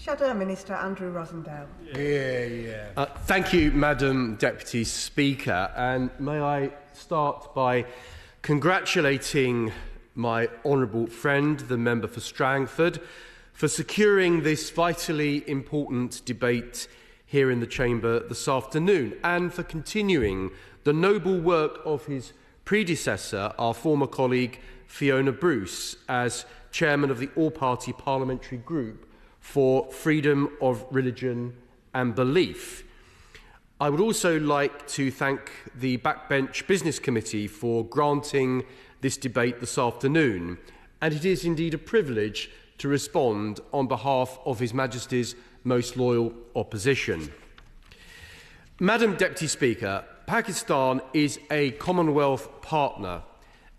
Shadow Minister Andrew Rosindell. Thank you, Madam Deputy Speaker, and may I start by congratulating my honourable friend, the member for Strangford, for securing this vitally important debate here in the Chamber this afternoon, and for continuing the noble work of his predecessor, our former colleague Fiona Bruce, as chairman of the all-party parliamentary group for freedom of religion and belief. I would also like to thank the Backbench Business Committee for granting this debate this afternoon, and it is indeed a privilege to respond on behalf of His Majesty's most loyal opposition. Madam Deputy Speaker, Pakistan is a Commonwealth partner,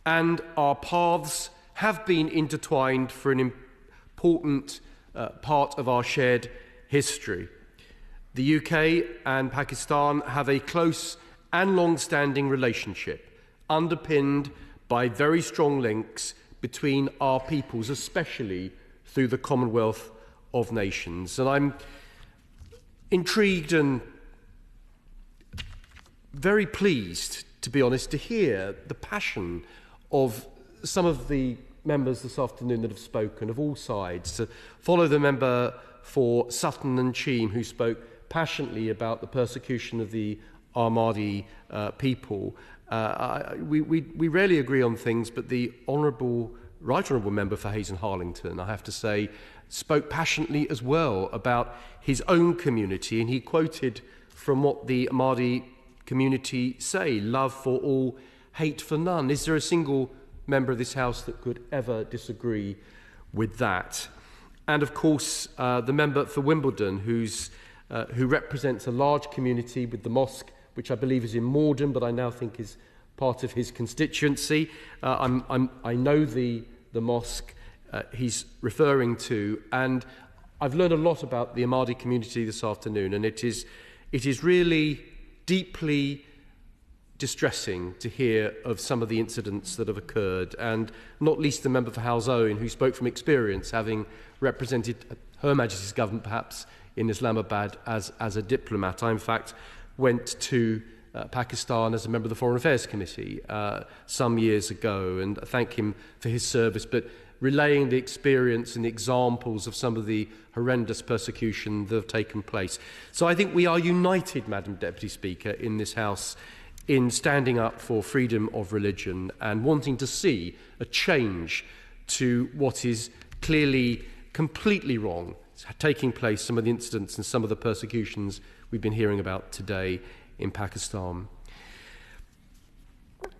and our paths have been intertwined for an important part of our shared history. The UK and Pakistan have a close and long-standing relationship, underpinned by very strong links between our peoples, especially through the Commonwealth of Nations. And I'm intrigued and very pleased, to be honest, to hear the passion of some of the members this afternoon that have spoken, of all sides, to follow the member for Sutton and Cheam, who spoke passionately about the persecution of the Ahmadi people. We rarely agree on things, but the right honourable member for Hayes and Harlington, I have to say, spoke passionately as well about his own community, and he quoted from what the Ahmadi community say: love for all, hate for none. Is there a single member of this House that could ever disagree with that? And of course, the member for Wimbledon, who represents a large community with the mosque, which I believe is in Morden, but I now think is part of his constituency. I know the mosque he's referring to, and I've learned a lot about the Ahmadi community this afternoon, and it is really deeply distressing to hear of some of the incidents that have occurred, and not least the member for Howes Owen, who spoke from experience, having represented Her Majesty's government perhaps in Islamabad as a diplomat. I in fact went to Pakistan as a member of the Foreign Affairs Committee some years ago, and I thank him for his service, but relaying the experience and the examples of some of the horrendous persecution that have taken place. So I think we are united, Madam Deputy Speaker, in this House in standing up for freedom of religion and wanting to see a change to what is clearly completely wrong taking place, some of the incidents and some of the persecutions we've been hearing about today in Pakistan.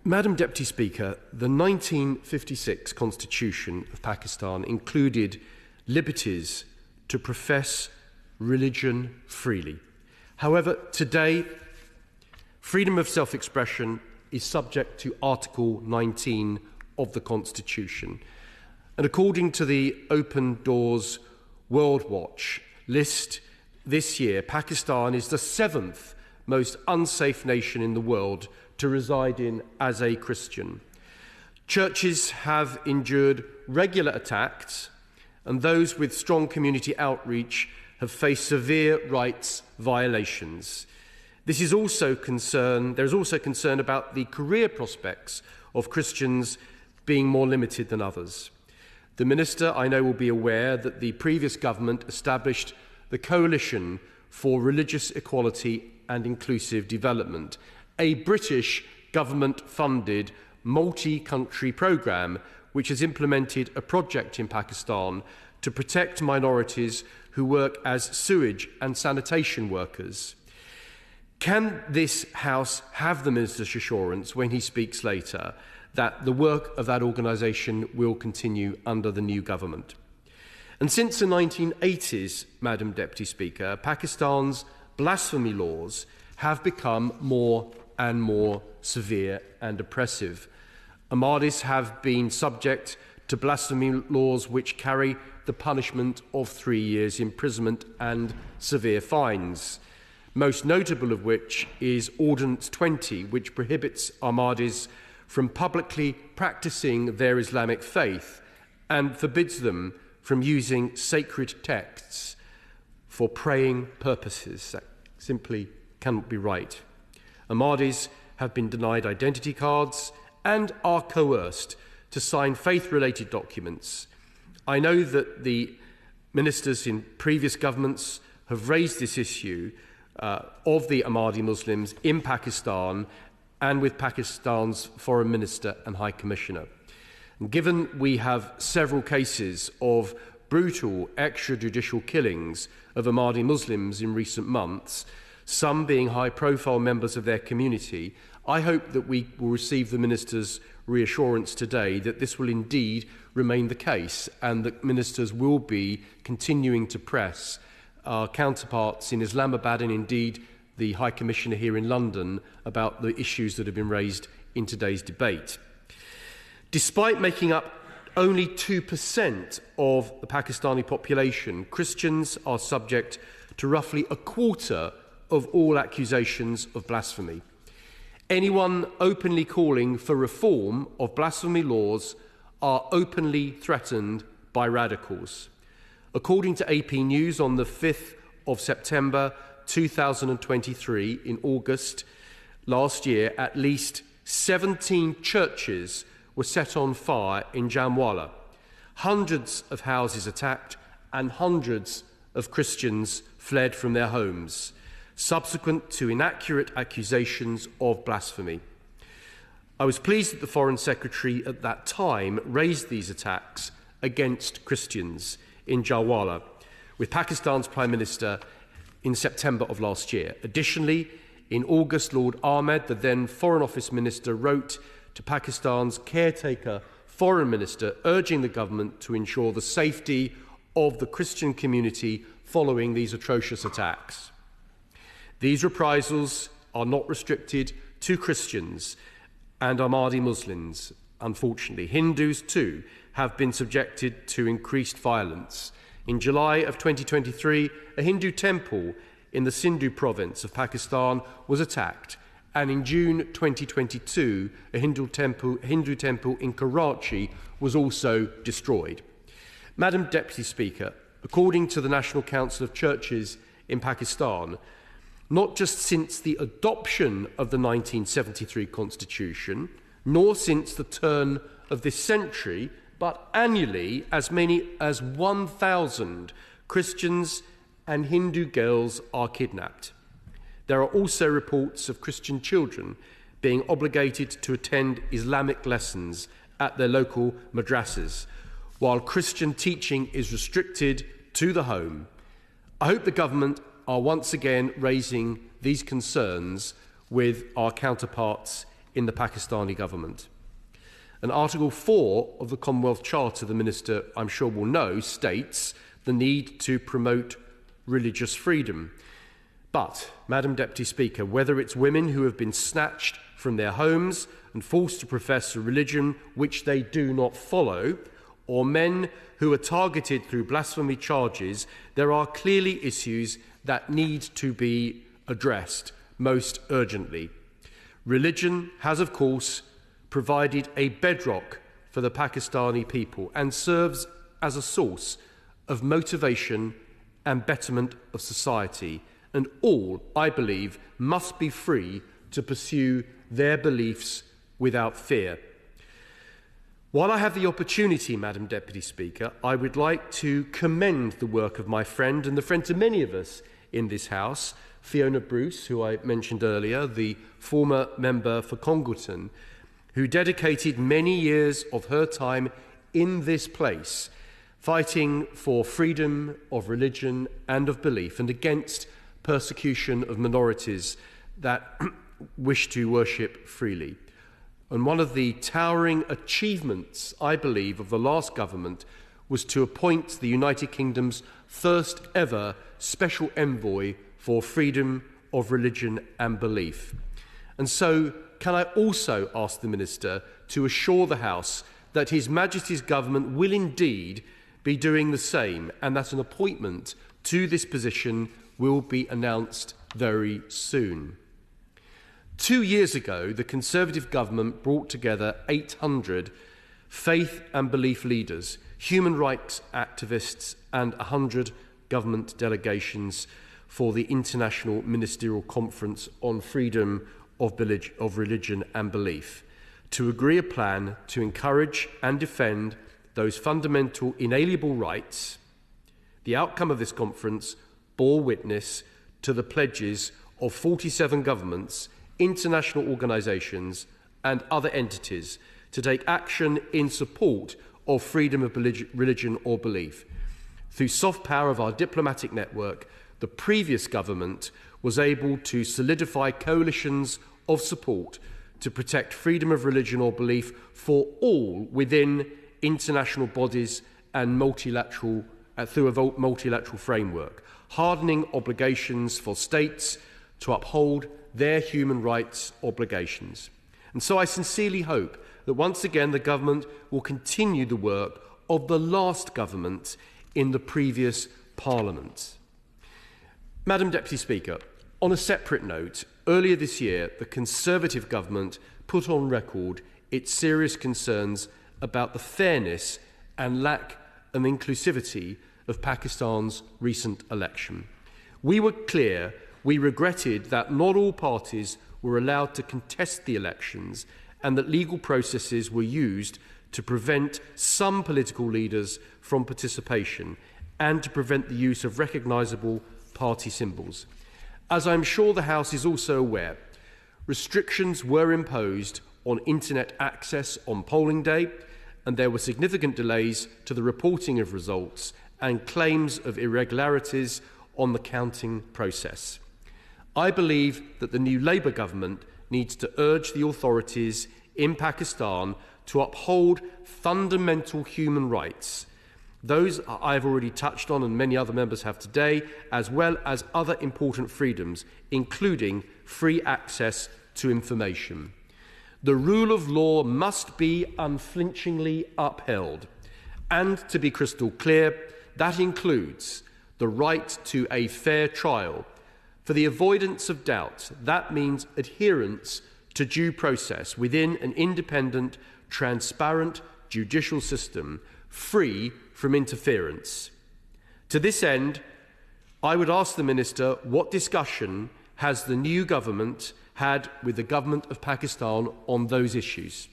Madam Deputy Speaker, the 1956 Constitution of Pakistan included liberties to profess religion freely. However, today, freedom of self-expression is subject to Article 19 of the Constitution. And according to the Open Doors World Watch list this year, Pakistan is the 7th most unsafe nation in the world to reside in as a Christian. Churches have endured regular attacks, and those with strong community outreach have faced severe rights violations. There is also concern about the career prospects of Christians being more limited than others. The Minister, I know, will be aware that the previous government established the Coalition for Religious Equality and Inclusive Development, a British government-funded multi-country programme which has implemented a project in Pakistan to protect minorities who work as sewage and sanitation workers. Can this House have the Minister's assurance, when he speaks later, that the work of that organisation will continue under the new government? And since the 1980s, Madam Deputy Speaker, Pakistan's blasphemy laws have become more and more severe and oppressive. Ahmadis have been subject to blasphemy laws which carry the punishment of 3 years imprisonment and severe fines, most notable of which is Ordinance 20, which prohibits Ahmadis from publicly practising their Islamic faith and forbids them from using sacred texts, for praying purposes. That simply cannot be right. Ahmadis have been denied identity cards and are coerced to sign faith-related documents. I know that the ministers in previous governments have raised this issue of the Ahmadi Muslims in Pakistan and with Pakistan's Foreign Minister and High Commissioner. And given we have several cases of brutal extrajudicial killings of Ahmadi Muslims in recent months, some being high-profile members of their community, I hope that we will receive the Minister's reassurance today that this will indeed remain the case and that ministers will be continuing to press our counterparts in Islamabad and indeed the High Commissioner here in London about the issues that have been raised in today's debate. Despite making up only 2% of the Pakistani population, Christians are subject to roughly a quarter of all accusations of blasphemy. Anyone openly calling for reform of blasphemy laws are openly threatened by radicals. According to AP News, on the 5th of September 2023, in August last year, at least 17 churches were set on fire in Jamwala, hundreds of houses attacked, and hundreds of Christians fled from their homes, subsequent to inaccurate accusations of blasphemy. I was pleased that the Foreign Secretary at that time raised these attacks against Christians in Jamwala with Pakistan's Prime Minister in September of last year. Additionally, in August, Lord Ahmed, the then Foreign Office Minister, wrote to Pakistan's caretaker Foreign Minister urging the government to ensure the safety of the Christian community following these atrocious attacks. These reprisals are not restricted to Christians and Ahmadi Muslims, unfortunately. Hindus, too, have been subjected to increased violence. In July of 2023, a Hindu temple in the Sindhu province of Pakistan was attacked, and in June 2022, a Hindu temple in Karachi was also destroyed. Madam Deputy Speaker, according to the National Council of Churches in Pakistan, not just since the adoption of the 1973 Constitution, nor since the turn of this century, but annually as many as 1,000 Christians and Hindu girls are kidnapped. There are also reports of Christian children being obligated to attend Islamic lessons at their local madrasas, while Christian teaching is restricted to the home. I hope the government are once again raising these concerns with our counterparts in the Pakistani government. And Article 4 of the Commonwealth Charter, the Minister, I'm sure, will know, states the need to promote religious freedom. But, Madam Deputy Speaker, whether it's women who have been snatched from their homes and forced to profess a religion which they do not follow, or men who are targeted through blasphemy charges, there are clearly issues that need to be addressed most urgently. Religion has, of course, provided a bedrock for the Pakistani people and serves as a source of motivation and betterment of society, and all, I believe, must be free to pursue their beliefs without fear. While I have the opportunity, Madam Deputy Speaker, I would like to commend the work of my friend and the friend to many of us in this House, Fiona Bruce, who I mentioned earlier, the former member for Congleton, who dedicated many years of her time in this place, fighting for freedom of religion and of belief and against persecution of minorities that wish to worship freely. And one of the towering achievements, I believe, of the last government was to appoint the United Kingdom's first ever special envoy for freedom of religion and belief. And so, can I also ask the Minister to assure the House that His Majesty's government will indeed be doing the same, and that an appointment to this position will be announced very soon. 2 years ago, the Conservative government brought together 800 faith and belief leaders, human rights activists, and 100 government delegations for the International Ministerial Conference on Freedom of Religion and Belief to agree a plan to encourage and defend those fundamental inalienable rights. The outcome of this conference bore witness to the pledges of 47 governments, international organisations and other entities to take action in support of freedom of religion or belief. Through soft power of our diplomatic network, the previous government was able to solidify coalitions of support to protect freedom of religion or belief for all within international bodies and through a multilateral framework, hardening obligations for states to uphold their human rights obligations. And so I sincerely hope that once again the government will continue the work of the last government in the previous Parliament. Madam Deputy Speaker, on a separate note, earlier this year the Conservative government put on record its serious concerns about the fairness and lack of inclusivity of Pakistan's recent election. We were clear we regretted that not all parties were allowed to contest the elections and that legal processes were used to prevent some political leaders from participation and to prevent the use of recognisable party symbols. As I'm sure the House is also aware, restrictions were imposed on internet access on polling day, and there were significant delays to the reporting of results and claims of irregularities on the counting process. I believe that the new Labour government needs to urge the authorities in Pakistan to uphold fundamental human rights. Those I've already touched on and many other members have today, as well as other important freedoms, including free access to information. The rule of law must be unflinchingly upheld. And to be crystal clear, that includes the right to a fair trial. For the avoidance of doubt, that means adherence to due process within an independent, transparent judicial system, free from interference. To this end, I would ask the Minister what discussion has the new government had with the government of Pakistan on those issues?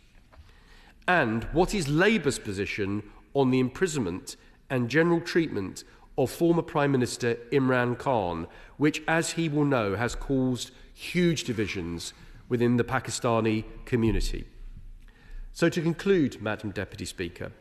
And what is Labour's position on the imprisonment and general treatment of former Prime Minister Imran Khan, which, as he will know, has caused huge divisions within the Pakistani community? So to conclude, Madam Deputy Speaker,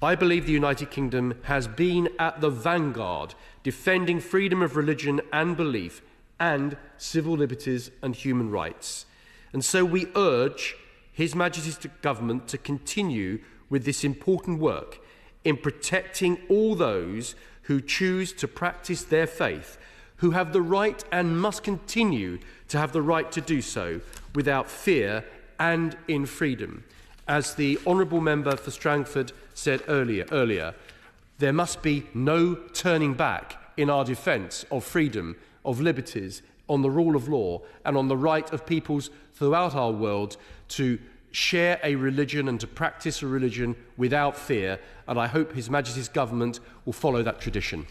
I believe the United Kingdom has been at the vanguard defending freedom of religion and belief and civil liberties and human rights. And so we urge His Majesty's government to continue with this important work in protecting all those who choose to practice their faith, who have the right and must continue to have the right to do so without fear and in freedom. As the Honourable Member for Strangford said earlier, there must be no turning back in our defence of freedom, of liberties, on the rule of law and on the right of peoples throughout our world to share a religion and to practice a religion without fear, and I hope His Majesty's government will follow that tradition.